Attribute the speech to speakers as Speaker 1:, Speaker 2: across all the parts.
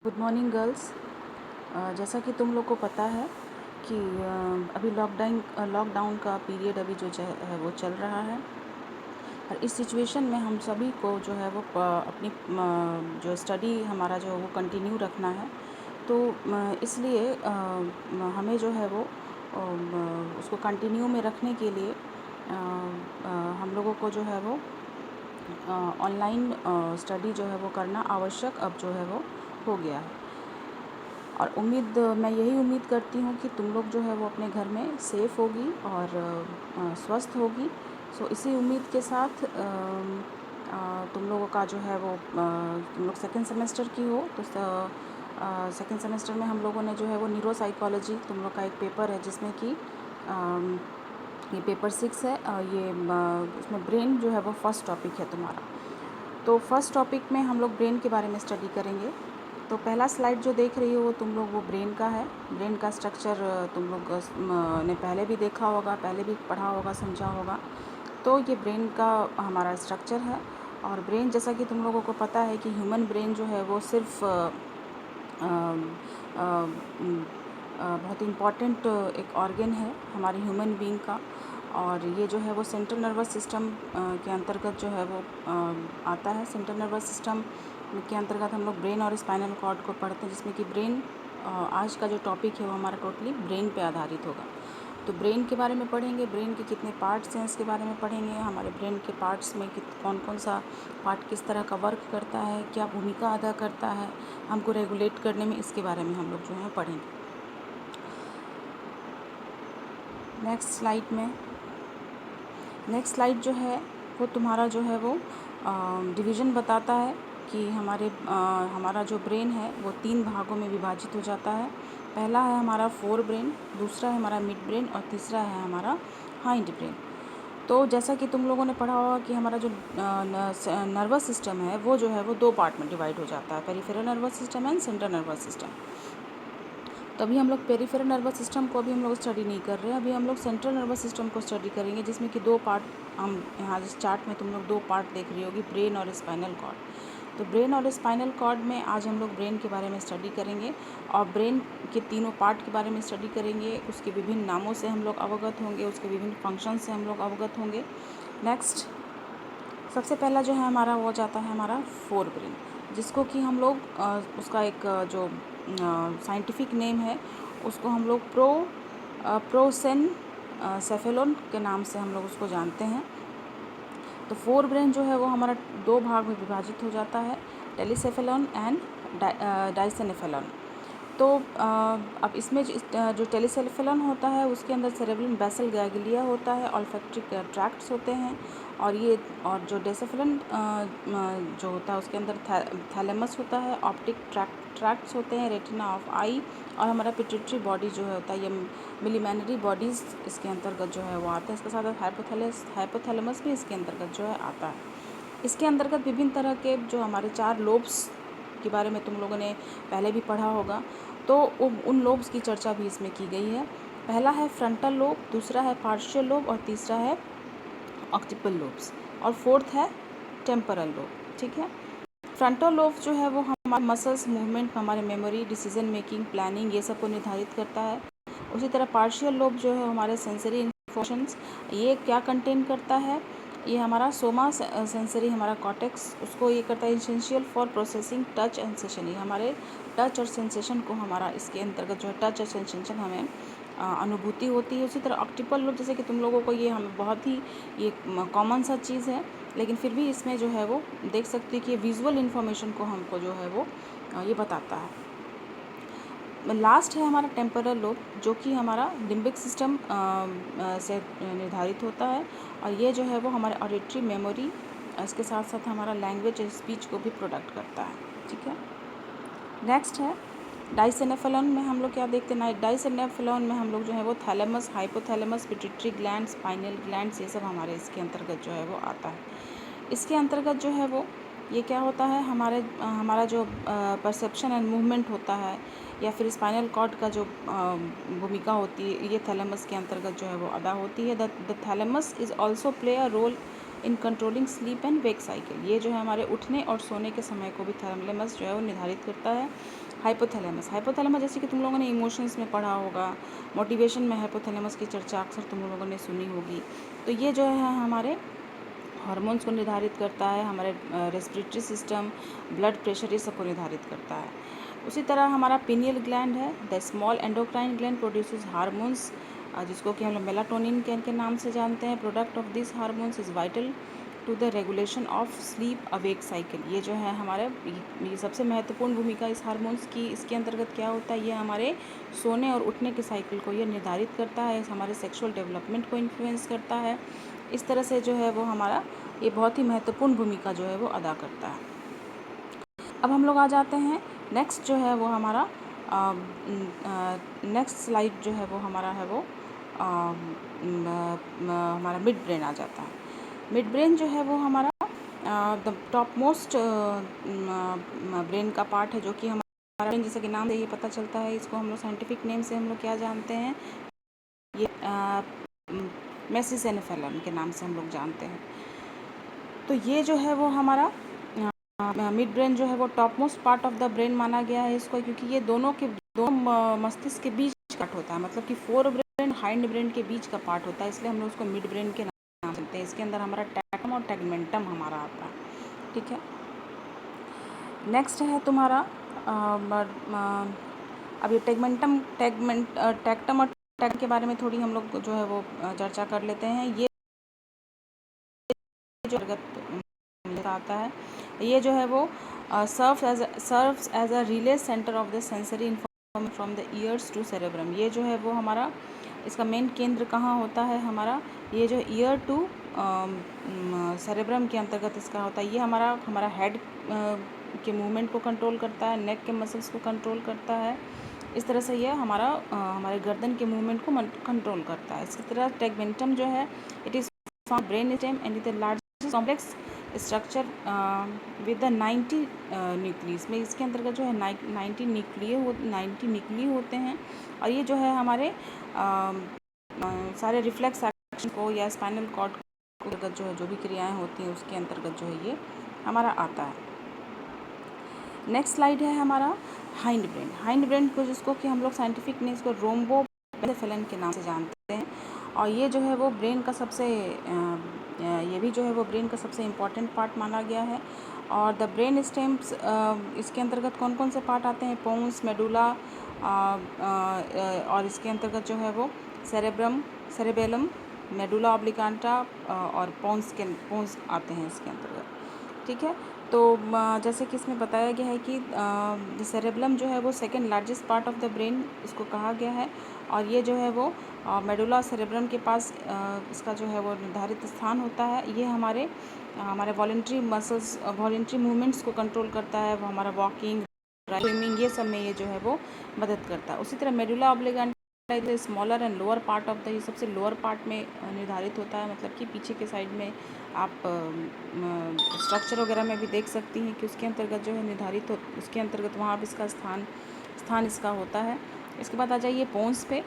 Speaker 1: Good morning girls. जैसा कि तुम लोग को पता है कि अभी लॉकडाउन का पीरियड अभी जो है वो चल रहा है और इस सिचुएशन में हम सभी को जो है वो अपनी जो स्टडी हमारा जो है वो कंटिन्यू रखना है। तो इसलिए हमें जो है वो उसको कंटिन्यू में रखने के लिए हम लोगों को जो है वो ऑनलाइन स्टडी जो है वो करना आवश्यक अब जो है वो हो गया है। और मैं यही उम्मीद करती हूँ कि तुम लोग जो है वो अपने घर में सेफ़ होगी और स्वस्थ होगी। सो इसी उम्मीद के साथ तुम लोगों का जो है वो तुम लोग सेकेंड सेमेस्टर की हो तो सेकेंड सेमेस्टर में हम लोगों ने जो है वो न्यूरो साइकोलॉजी तुम लोग का एक पेपर है जिसमें कि ये पेपर 6 है। ये इसमें ब्रेन जो है वो फर्स्ट टॉपिक है तुम्हारा। तो फर्स्ट टॉपिक में हम लोग ब्रेन के बारे में स्टडी करेंगे। तो पहला स्लाइड जो देख रही हो वो तुम लोग वो ब्रेन का है। ब्रेन का स्ट्रक्चर तुम लोग ने पहले भी देखा होगा, पहले भी पढ़ा होगा, समझा होगा। तो ये ब्रेन का हमारा स्ट्रक्चर है। और ब्रेन जैसा कि तुम लोगों को पता है कि ह्यूमन ब्रेन जो है वो सिर्फ बहुत इम्पॉर्टेंट एक ऑर्गन है हमारे ह्यूमन बीइंग का। और ये जो है वो सेंट्रल नर्वस सिस्टम के अंतर्गत जो है वो आता है। सेंट्रल नर्वस सिस्टम के अंतर्गत हम लोग ब्रेन और स्पाइनल कॉर्ड को पढ़ते हैं, जिसमें कि ब्रेन आज का जो टॉपिक है वो हमारा टोटली ब्रेन पे आधारित होगा। तो ब्रेन के बारे में पढ़ेंगे, ब्रेन के कितने पार्ट्स हैं इसके बारे में पढ़ेंगे, हमारे ब्रेन के पार्ट्स में कौन कौन सा पार्ट किस तरह का वर्क करता है, क्या भूमिका अदा करता है हमको रेगुलेट करने में, इसके बारे में हम लोग जो है पढ़ेंगे। नेक्स्ट स्लाइड जो है वो तुम्हारा जो है वो डिवीज़न बताता है कि हमारा जो ब्रेन है वो 3 भागों में विभाजित हो जाता है। पहला है हमारा फोर ब्रेन, दूसरा है हमारा मिड ब्रेन और तीसरा है हमारा हाइंड ब्रेन। तो जैसा कि तुम लोगों ने पढ़ा होगा कि हमारा जो नर्वस सिस्टम है वो जो है वो 2 पार्ट में डिवाइड हो जाता है, peripheral nervous system and central nervous system. तभी हम लोग पेरिफेरल नर्वस सिस्टम को अभी हम लोग स्टडी नहीं कर रहे हैं, अभी हम लोग सेंट्रल नर्वस सिस्टम को स्टडी करेंगे, जिसमें कि 2 पार्ट हम यहाँ इस चार्ट में तुम लोग 2 पार्ट देख रही होगी, ब्रेन और स्पाइनल कॉर्ड। तो ब्रेन और स्पाइनल कॉर्ड में आज हम लोग ब्रेन के बारे में स्टडी करेंगे और ब्रेन के तीनों पार्ट के बारे में स्टडी करेंगे। उसके विभिन्न नामों से हम लोग अवगत होंगे, उसके विभिन्न फंक्शन से हम लोग अवगत होंगे। नेक्स्ट सबसे पहला जो है हमारा वो जाता है हमारा फोर ब्रेन, जिसको कि हम लोग उसका एक जो साइंटिफिक नेम है उसको हम लोग प्रोसेन सेफेलोन के नाम से हम लोग उसको जानते हैं। तो फोर ब्रेन जो है वो हमारा 2 भाग में विभाजित हो जाता है, टेलीसेफेलॉन एंड डाइसेनेफेलॉन। तो अब इसमें जो टेलीसेफेलॉन होता है उसके अंदर सेरेब्रम बेसल गैंग्लिया होता है, ऑल्फैक्टरी ट्रैक्ट्स होते हैं। और जो डेसेफेलन जो होता है उसके अंदर थैलेमस होता है, ऑप्टिक ट्रैक्ट्स होते हैं, रेटिना ऑफ आई, और हमारा पिट्यूटरी बॉडी जो होता है ये मिलीमेनरी बॉडीज़ इसके अंतर्गत जो है वो आता है। इसके साथ हाइपोथैलेमस भी इसके अंतर्गत जो है आता है। इसके अंतर्गत विभिन्न तरह के जो हमारे 4 लोब्स के बारे में तुम लोगों ने पहले भी पढ़ा होगा, तो उन लोब्स की चर्चा भी इसमें की गई है। पहला है फ्रंटल लोब, दूसरा है पार्शियल लोब और तीसरा है ऑक्सीपिटल लोब्स, और फोर्थ है टेम्पोरल लोब। ठीक है। फ्रंटल लोब जो है वो हमारे मसल्स मूवमेंट, हमारे मेमोरी, डिसीजन मेकिंग, प्लानिंग, ये सब को निर्धारित करता है। उसी तरह पार्शियल लोब जो है हमारे सेंसरी इन्फॉर्मेशंस, ये क्या कंटेन करता है, ये हमारा सोमा सेंसरी हमारा कॉर्टेक्स, उसको ये करता है essential for processing touch and sensation. ये हमारे टच और सेंसेशन को हमारा इसके अंतर्गत जो है टच और सेंसेशन हमें अनुभूति होती है। उसी तरह ऑक्टिपल लोब, जैसे कि तुम लोगों को ये हमें बहुत ही ये कॉमन सा चीज़ है, लेकिन फिर भी इसमें जो है वो देख सकते हैं कि विजुअल इन्फॉर्मेशन को हमको जो है वो ये बताता है। लास्ट है हमारा टेम्पोरल लोब, जो कि हमारा लिम्बिक सिस्टम से निर्धारित होता है, और ये जो है वो हमारे ऑडिटरी मेमोरी, इसके साथ साथ हमारा लैंग्वेज और स्पीच को भी प्रोडक्ट करता है। ठीक है। नेक्स्ट है डाइसेनेफेलॉन में हम लोग क्या देखते हैं, डाइसेनेफेलॉन में हम लोग जो है वो thalamus, hypothalamus, pituitary gland, spinal glands, ये सब हमारे इसके अंतर्गत जो है वो आता है। इसके अंतर्गत जो है वो ये क्या होता है, हमारा जो परसेप्शन एंड मूवमेंट होता है, या फिर स्पाइनल कॉर्ड का जो भूमिका होती है, ये थैलेमस के अंतर्गत जो है वो अदा होती है। The thalamus is also play a role in controlling sleep and wake cycle. ये जो है हमारे उठने और सोने के समय को भी थैलेमस जो है वो निर्धारित करता है। हाइपोथैलेमस, हाइपोथैलेमस जैसे कि तुम लोगों ने इमोशंस में पढ़ा होगा, मोटिवेशन में हाइपोथैलेमस की चर्चा अक्सर तुम लोगों ने सुनी होगी। तो ये जो है हमारे हार्मोन्स को निर्धारित करता है, हमारे रेस्पिरेटरी सिस्टम, ब्लड प्रेशर, ये सब को निर्धारित करता है। उसी तरह हमारा पिनियल ग्लैंड है, the small endocrine gland produces hormones, जिसको कि हम लोग मेलाटोनिन के नाम से जानते हैं। Product of this hormones is vital to the regulation of sleep awake cycle. ये जो है हमारे ये सबसे महत्वपूर्ण भूमिका इस हार्मोन्स की, इसके अंतर्गत क्या होता है, ये हमारे सोने और उठने के साइकिल को ये निर्धारित करता है, हमारे सेक्सुअल डेवलपमेंट को इन्फ्लुएंस करता है। इस तरह से जो है वो हमारा ये बहुत ही महत्वपूर्ण भूमिका जो है वो अदा करता है। अब हम लोग आ जाते हैं नेक्स्ट जो है वो हमारा नेक्स्ट स्लाइड जो है वो हमारा है वो हमारा मिड ब्रेन आ जाता है। मिड ब्रेन जो है वो हमारा द टॉप मोस्ट ब्रेन का पार्ट है, जो कि हमारा ब्रेन, जैसे कि नाम से ये पता चलता है, इसको हम लोग साइंटिफिक नेम से हम लोग क्या जानते हैं, ये मेसेंसेफेलम के नाम से हम लोग जानते हैं। तो ये जो है वो हमारा मिड ब्रेन जो है वो top most part of the brain माना गया है इसको, क्योंकि ये दोनों मस्तिष्क के बीच कट होता है, मतलब कि फोर ब्रेन हाइंड ब्रेन के बीच का पार्ट होता है, इसलिए हम लोग उसको मिड ब्रेन के नाम देते हैं। इसके अंदर हमारा टैक्टम और टैगमेंटम हमारा आता है, ठीक है। नेक्स्ट है तुम्हारा अभी टैगमेंटम टैक्टम और टैग के बारे में थोड़ी हम लोग जो है वो चर्चा कर लेते हैं। ये जो आता है, ये जो है वो serves as a relay centre of the sensory information from the ears to cerebrum. ये जो है वो हमारा इसका मेन केंद्र कहाँ होता है, हमारा ये जो ईयर टू सेरेब्रम के अंतर्गत इसका होता है। ये हमारा हेड के मूवमेंट को कंट्रोल करता है, नेक के मसल्स को कंट्रोल करता है। इस तरह से ये हमारे गर्दन के मूवमेंट को कंट्रोल करता है। इसी तरह टैगमेंटम जो है, it is brain stem and the largest complex structure with the 90 nucleus में, इसके अंतर्गत जो है 90 न्यूक्लिय होते हैं। और ये जो है हमारे सारे रिफ्लेक्स एक्शन को या स्पाइनल कॉर्ड को अंतर्गत जो है जो भी क्रियाएं होती हैं उसके अंतर्गत जो है ये हमारा आता है। नेक्स्ट स्लाइड है हमारा हाइंड ब्रेन। हाइंड ब्रेन को, जिसको कि हम लोग साइंटिफिक ने इसको रोम्बोसेफेलन के नाम से जानते हैं। और ये जो है वो ब्रेन का सबसे ये भी जो है वो ब्रेन का सबसे इम्पॉर्टेंट पार्ट माना गया है। और द ब्रेन स्टेम्स, इसके अंतर्गत कौन कौन से पार्ट आते हैं, पोन्स, मेडुला, और इसके अंतर्गत जो है वो सेरेबेलम, मेडुला ऑब्लिगाटा और पोन्स आते हैं इसके अंतर्गत, ठीक है। तो जैसे कि इसमें बताया गया है कि सेरेबेलम जो है वो second largest part of the brain इसको कहा गया है। और ये जो है वो मेडुला सेरेब्रम के पास इसका जो है वो निर्धारित स्थान होता है। ये हमारे वॉलंटरी मसल्स, वॉलंटरी मूवमेंट्स को कंट्रोल करता है, वो हमारा वॉकिंग, स्विमिंग, ये सब में ये जो है वो मदद करता है। उसी तरह medulla oblongata smaller and lower part of the, ये सबसे लोअर पार्ट में निर्धारित होता है, मतलब कि पीछे के साइड में आप स्ट्रक्चर वगैरह में भी देख सकती हैं कि उसके अंतर्गत जो है निर्धारित हो, उसके अंतर्गत वहाँ पर इसका स्थान इसका होता है। इसके बाद आ जाइए पोन्स पे।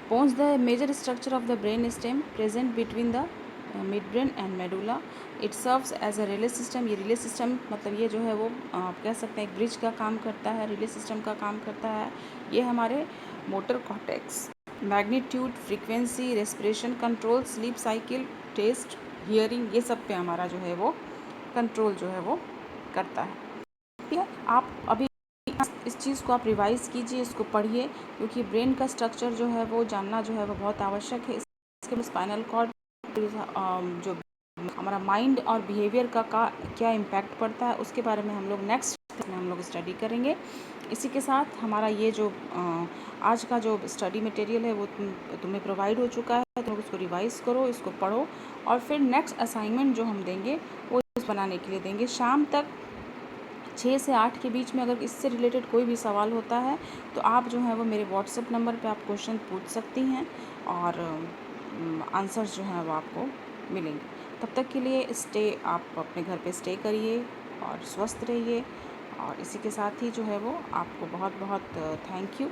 Speaker 1: Pons the major structure of the brain stem present between the mid brain and medulla. It serves as a relay system. ये रिले सिस्टम मतलब ये जो है वो आप कह सकते हैं एक ब्रिज का काम करता है, रिले सिस्टम का काम करता है। ये हमारे motor cortex, magnitude, frequency, respiration control, sleep cycle, taste, hearing, ये सब पे हमारा जो है वो कंट्रोल जो है वो करता है, ठीक है। आप अभी इस चीज़ को आप रिवाइज़ कीजिए, इसको पढ़िए, क्योंकि ब्रेन का स्ट्रक्चर जो है वो जानना जो है वो बहुत आवश्यक है। इसके लिए स्पाइनल कॉर्ड जो हमारा माइंड और बिहेवियर का क्या इम्पैक्ट पड़ता है उसके बारे में हम लोग नेक्स्ट में हम लोग स्टडी करेंगे। इसी के साथ हमारा ये जो आज का जो स्टडी मटेरियल है वो तुम्हें प्रोवाइड हो चुका है। तो उसको रिवाइज़ करो, इसको पढ़ो, और फिर नेक्स्ट असाइनमेंट जो हम देंगे वो बनाने के लिए देंगे। शाम तक 6 से 8 के बीच में अगर इससे रिलेटेड कोई भी सवाल होता है तो आप जो है वो मेरे व्हाट्सएप नंबर पे आप क्वेश्चन पूछ सकती हैं और आंसर्स जो हैं वो आपको मिलेंगे। तब तक के लिए आप अपने घर पे स्टे करिए और स्वस्थ रहिए। और इसी के साथ ही जो है वो आपको बहुत बहुत थैंक यू।